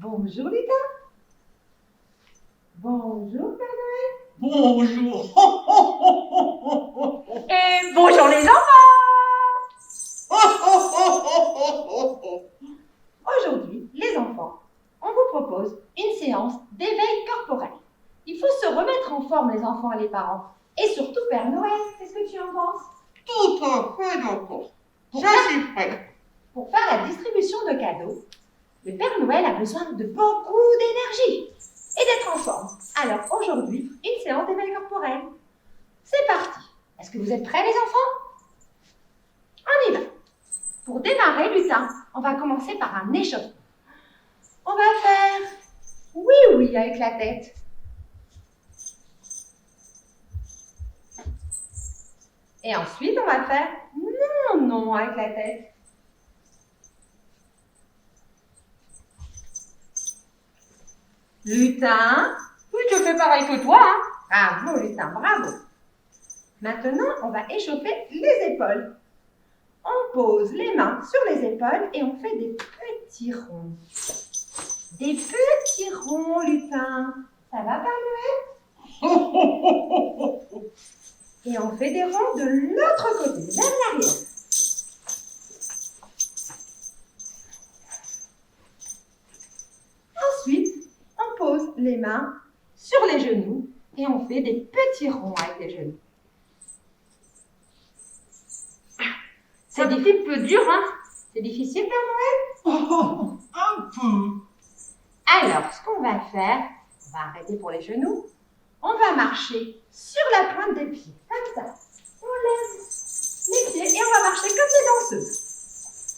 Bonjour Lutin. Bonjour Père Noël. Bonjour. Et bonjour les enfants. Aujourd'hui, les enfants, on vous propose une séance d'éveil corporel. Il faut se remettre en forme les enfants et les parents. Et surtout Père Noël, qu'est-ce que tu en penses? Tout à fait d'accord. Je suis prêt. Pour faire la distribution de cadeaux, le Père Noël a besoin de beaucoup d'énergie et d'être en forme. Alors aujourd'hui, une séance d'éveil corporel. C'est parti. Est-ce que vous êtes prêts les enfants? On y va. Pour démarrer, Lutin, on va commencer par un échauffement. On va faire oui, oui avec la tête. Et ensuite, on va faire non, non avec la tête. Lutin, oui, je fais pareil que toi. Hein? Bravo, Lutin, bravo. Maintenant, on va échauffer les épaules. On pose les mains sur les épaules et on fait des petits ronds. Des petits ronds, Lutin. Ça va, Père Noël? Et on fait des ronds de l'autre côté, vers l'arrière. Ensuite, on pose les mains sur les genoux et on fait des petits ronds avec les genoux. C'est un peu dur, hein? C'est difficile, Père Noël? Un peu. Alors, ce qu'on va faire, on va arrêter pour les genoux. On va marcher sur la pointe des pieds, comme ça. On lève les pieds et on va marcher comme des danseuses.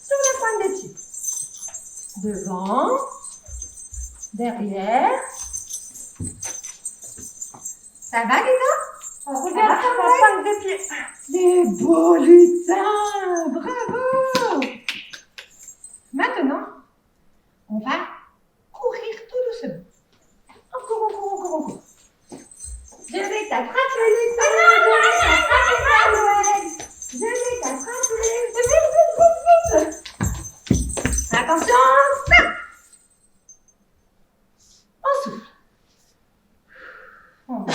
Sur la pointe des pieds. Devant, derrière. Ça va, Lutin? Regarde la pointe des pieds. C'est beau, Lutin! Bravo! Maintenant, on va courir tout doucement. On court, on court, on court, on court. Je vais t'attraper, Lutin! Je vais t'attraper, Père Noël! Je vais t'attraper! Vite, vite, vite, vite! Attention! Stop! On souffle. On va.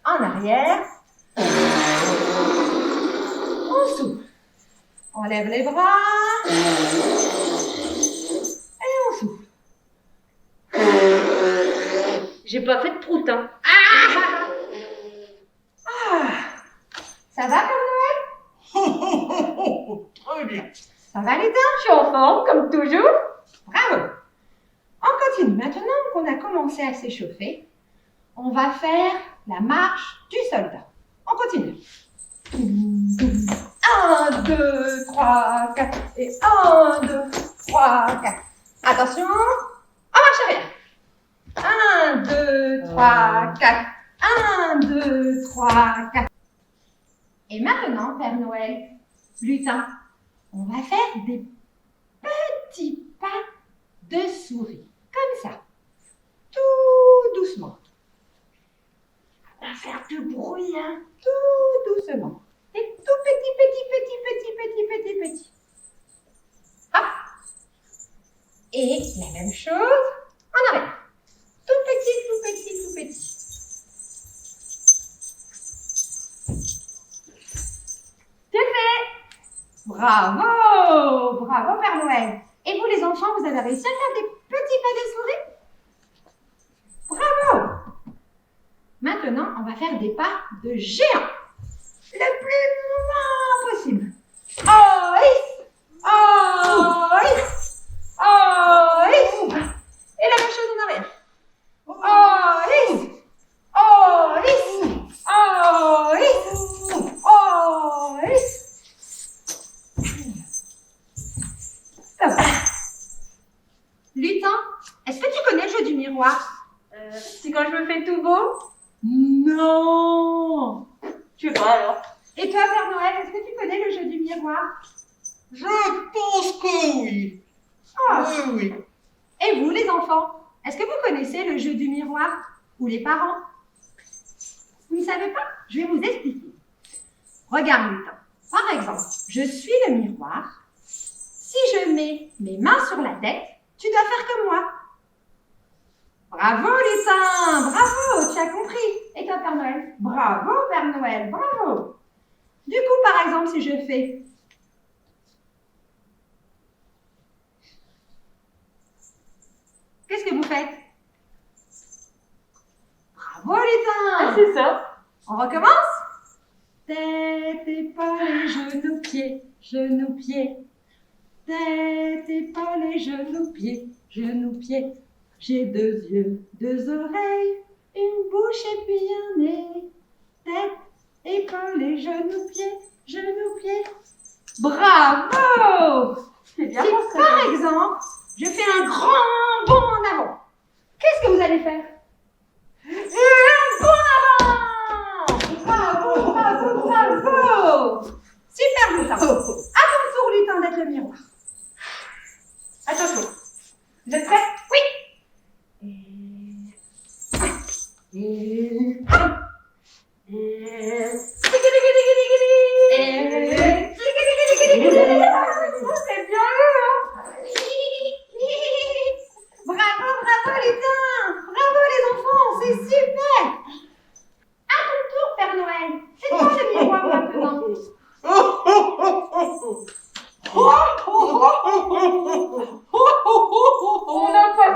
En arrière. On souffle. On lève les bras. Et on souffle. J'ai pas fait de prout, hein. Ça va, Père Noël? Très bien. Ça va, Lutin? Je suis en forme, comme toujours. Bravo. On continue. Maintenant qu'on a commencé à s'échauffer, on va faire la marche du soldat. On continue. 1, 2, 3, 4. Et 1, 2, 3, 4. Attention. On marche arrière. 1, 2, 3, 4. 1, 2, 3, 4. Et maintenant, Père Noël, Lutin, on va faire des petits pas de souris. Comme ça. Tout doucement. On va faire du bruit, hein. Tout doucement. Des tout petits. Hop. Et la même chose en arrière. Tout petit. C'est fait. Bravo Père Noël. Et vous les enfants, vous avez réussi à faire des petits pas de souris? Bravo. Maintenant, on va faire des pas de géant. Le plus loin possible. Oh, et la même chose en arrière. Stop. Lutin, est-ce que tu connais le jeu du miroir? C'est quand je me fais tout beau? Non. Je sais pas alors. Et toi, Père Noël, est-ce que tu connais le jeu du miroir? Je pense que oui. Oh. Oui. Et vous, les enfants, est-ce que vous connaissez le jeu du miroir? Ou les parents? Vous ne savez pas? Je vais vous expliquer. Regarde, Lutin. Par exemple, je suis le miroir. Si je mets mes mains sur la tête, tu dois faire comme moi. Bravo lutin, bravo, tu as compris. Et toi Père Noël? Bravo Père Noël, bravo. Du coup, par exemple, si je fais... Qu'est-ce que vous faites? Bravo lutin. Ah, c'est ça. On recommence? Tête, épaules, genoux, pieds, genoux, pieds. Tête, épaules, genoux, pieds, genoux, pieds. J'ai 2 yeux, 2 oreilles, une bouche et puis un nez. Tête, épaules, genoux, pieds, genoux, pieds. Bravo! C'est bien. Si par exemple, je fais un grand bond en avant, qu'est-ce que vous allez faire? Un bond en avant! Bravo, bravo, bravo! Super lutin. À ton tour lutin d'être le miroir. Attention. Vous êtes prêts? Oui. C'est bien, hein? Bravo, bravo lutin! Bravo les enfants, c'est super! À ton tour, Père Noël. C'est toi le miroir maintenant. On n'a pas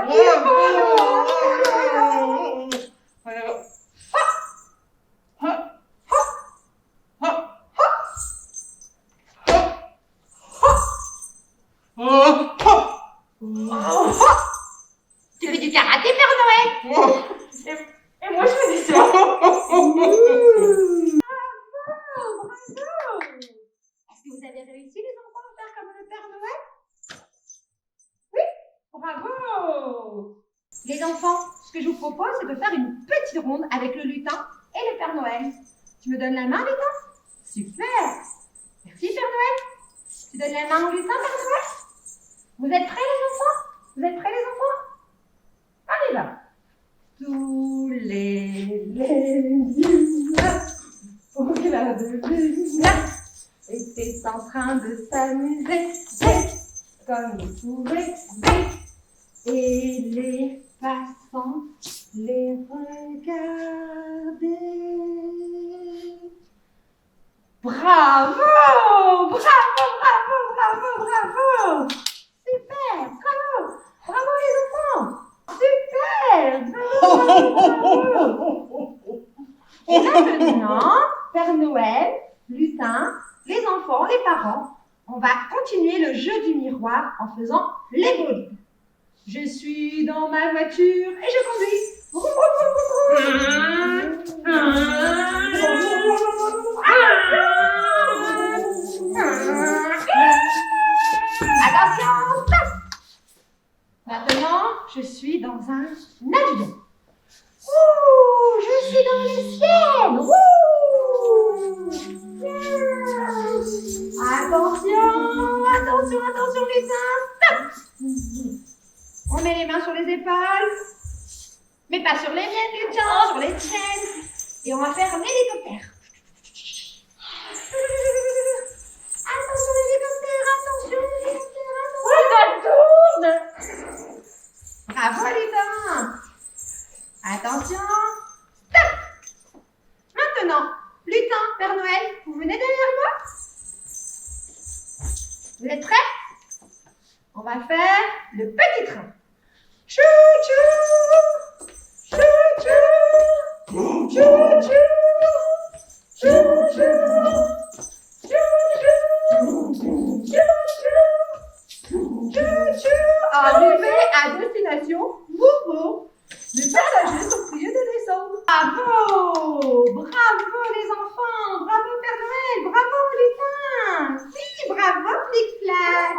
Tu fais du karaté, Père Noël? Et moi, je fais du ça. Bravo! Est-ce que vous avez réussi, les enfants, à faire comme le Père Noël? Oui? Bravo! Les enfants, ce que je vous propose, c'est de faire une petite ronde avec le lutin et le Père Noël. Tu me donnes la main, lutin? Super! Merci, Père Noël. Tu donnes la main au lutin, Père Noël? Vous êtes prêts, les enfants? Vous êtes prêts, les enfants? On y va. Tous les légumes au clair de lune étaient en train de s'amuser comme ils pouvaient. Et les passants les regardaient. Bravo! Bravo, bravo, bravo, bravo! Super! Bravo! Bravo les enfants! Super! Bravo, bravo! Et maintenant, Père Noël, lutin, les enfants, les parents, on va continuer le jeu du miroir en faisant les bolides. Je suis dans ma voiture et je conduis. Vroom, vroom, vroom, vroom. Attention, stop. Maintenant, je suis dans un avion. Ouh, je suis dans le ciel. Ouh. Attention, attention, attention, lutin, stop. On met les mains sur les épaules, mais pas sur les miennes, lutin, sur les tiennes. Et on va faire un hélicoptère. Attention, l'hélicoptère, attention, l'hélicoptère, attention. Bravo, lutin. Attention, stop. Maintenant, lutin, Père Noël, vous venez derrière moi? Vous êtes prêts? On va faire le petit train. Chou-chou, chou-chou, chou-chou, chou-chou, chou-chou, chou-chou. Arrivé à destination, Bourbeau. Les passagers sont priés de descendre. Bravo! Bravo les enfants! Bravo Père Noël! Bravo lutin! Oui, bravo Flic-Flac!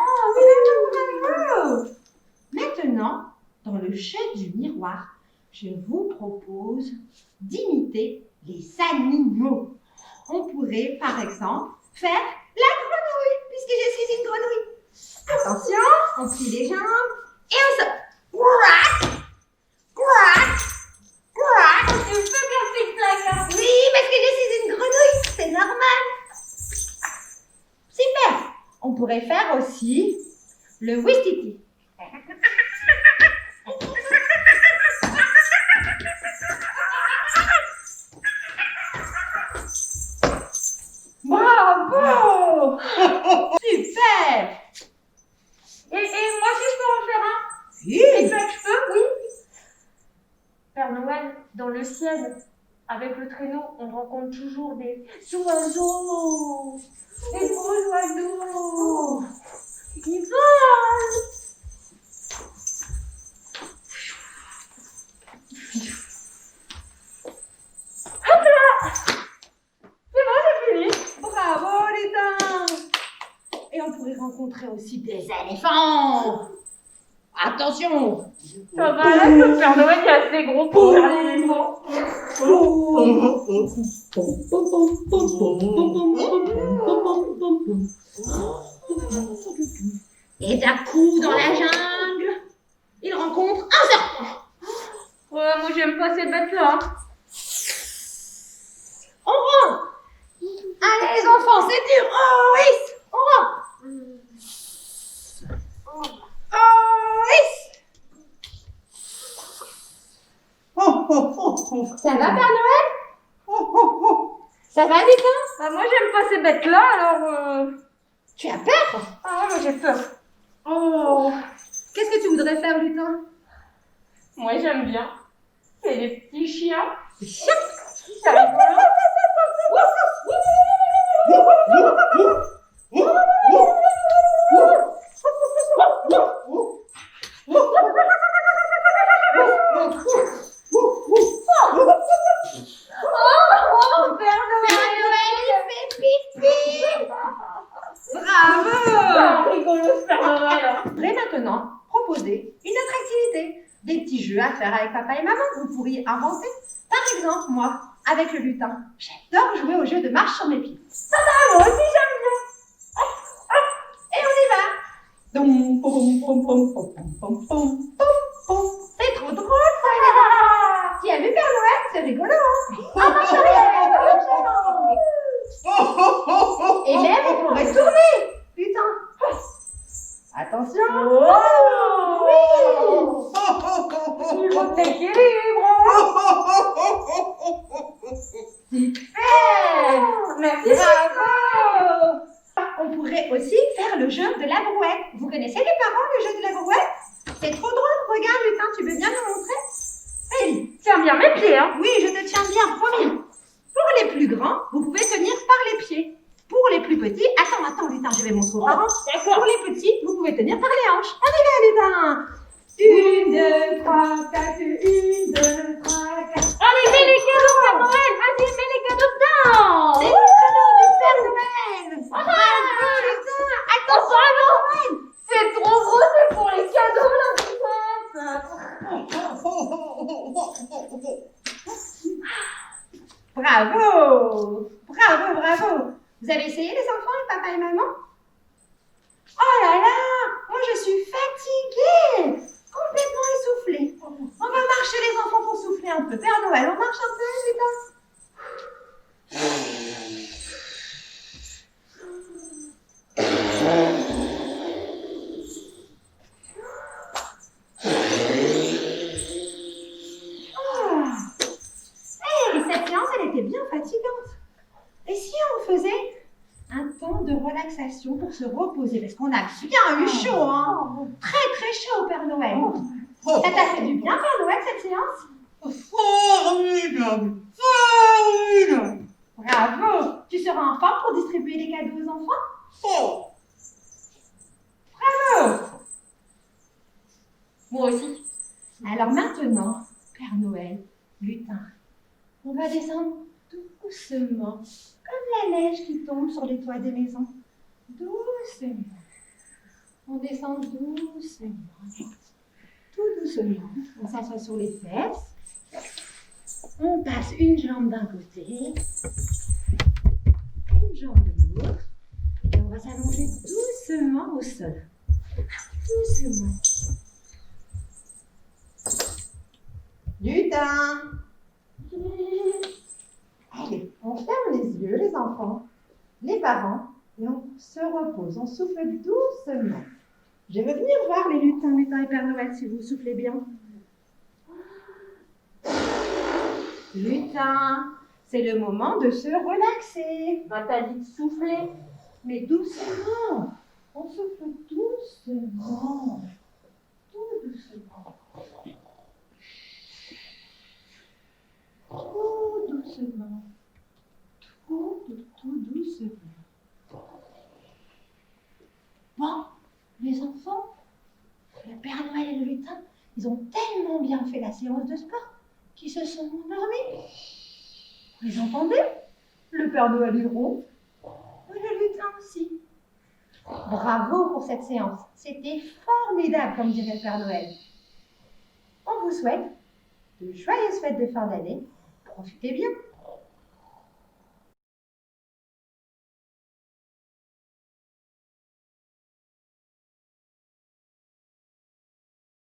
Bravo! Maintenant, dans le jeu du miroir, je vous propose d'imiter les animaux. On pourrait, par exemple, faire la grenouille, puisque je suis une grenouille. Attention, on plie les jambes et on saute. Quack! Quack! Quack! Tu peux faire Flic-Flac, hein? Oui, parce que je suis une grenouille, c'est normal. On pourrait faire aussi le Ouistiti. Bravo! Super! Et moi aussi, je peux en faire un? Oui. Et toi, je peux? Oui. Père Noël, dans le ciel, avec le traîneau, on rencontre toujours des oiseaux. Des beaux oiseaux. Ils volent. Hop là! C'est bon, c'est fini. Bravo, lutin! Et on pourrait rencontrer aussi des éléphants. Attention! Ça va, là, le Père Noël est assez gros pour faire les éléphants. Et d'un coup, dans la jungle, il rencontre un serpent. Ouais, moi, j'aime pas ces bêtes-là. On rentre! Allez, les enfants, c'est dur! Oh, oui! On rentre! Oh, oui! Ça va, Père Noël? Ça va, lutin? Bah, moi, j'aime pas ces bêtes-là, alors... Tu as peur? Ah, moi, j'ai peur. Oh! Qu'est-ce que tu voudrais faire, lutin? Moi, j'aime bien. C'est des petits chiens. Des chiens? C'est rigolo. Oh, Père Noël, il fait pipi! Bravo! c'est rigolo, ce Père Noël. Je voudrais maintenant proposer une autre activité. Des petits jeux à faire avec papa et maman. Vous pourriez inventer. Par exemple, moi, avec le lutin, j'adore jouer au jeu de marche sur mes pieds. Ah, moi aussi, j'aime bien. Et on y va! Dom, pom, pom, pom, pom, pom, pom, pom, pom. C'est trop drôle, ça! Tu as vu Père Noël? C'est rigolo, hein? En marche arrière, en marche avant. Et même, on pourrait tourner! Putain! Attention! Oh, Oui! il faut de l'équilibre. Super! Merci. Bravo! On pourrait aussi faire le jeu de la brouette. Vous connaissez les parents, le jeu de la brouette? C'est trop drôle. Regarde, lutin, tu veux bien nous montrer? Allez. Tiens bien mes pieds, hein. Oui, je te tiens bien, promis. Pour les plus grands, vous pouvez tenir par les pieds. Pour les plus petits, attends, lutin, je vais montrer aux parents. D'accord. Pour les petits, vous pouvez tenir par les hanches. On y va, lutin. 1, 2, 3, 4, 1, 2, 3, 4. Allez, mets les cadeaux, Père Noël. Vas-y, mets les cadeaux dedans. C'est le cadeau du Père Noël. Bravo, lutin. Attention, Noël. C'est trop gros, c'est pour les cadeaux, la Bravo! Bravo! Vous avez essayé les enfants, papa et maman? Oh là là! Moi je suis fatiguée! Complètement essoufflée. On va marcher les enfants pour souffler un peu. Père Noël, on marche un peu, cette séance, elle était bien fatigante. Et si on faisait un temps de relaxation pour se reposer? Parce qu'on a bien eu chaud, hein? Très chaud au Père Noël. Ça t'a fait du bien, Père Noël, cette séance? Formidable! Formidable! Bravo! Tu seras en forme pour distribuer les cadeaux aux enfants? Oh! Bravo! Moi aussi. Alors maintenant, Père Noël, lutin, on va descendre doucement, comme la neige qui tombe sur les toits des maisons. Doucement. On descend doucement. Tout doucement. On s'assoit sur les fesses. On passe une jambe d'un côté, une jambe de l'autre. Et on va s'allonger doucement au sol. Doucement. Lutin! Allez, on ferme les yeux, les enfants, les parents, Et on se repose, on souffle doucement. Je vais venir voir les lutins et Père Noël si vous soufflez bien. Lutin, c'est le moment de se relaxer. Bah, t'as dit de souffler. Mais doucement. On souffle doucement. Tout doucement. Tout doucement. Tout doucement. Bon, les enfants, le Père Noël et le lutin, ils ont tellement bien fait la séance de sport qu'ils se sont endormis. Vous les entendez? Le Père Noël il ronfle, et le lutin aussi. Bravo pour cette séance. C'était formidable, comme dirait le Père Noël. On vous souhaite de joyeuses fêtes de fin d'année. Profitez bien.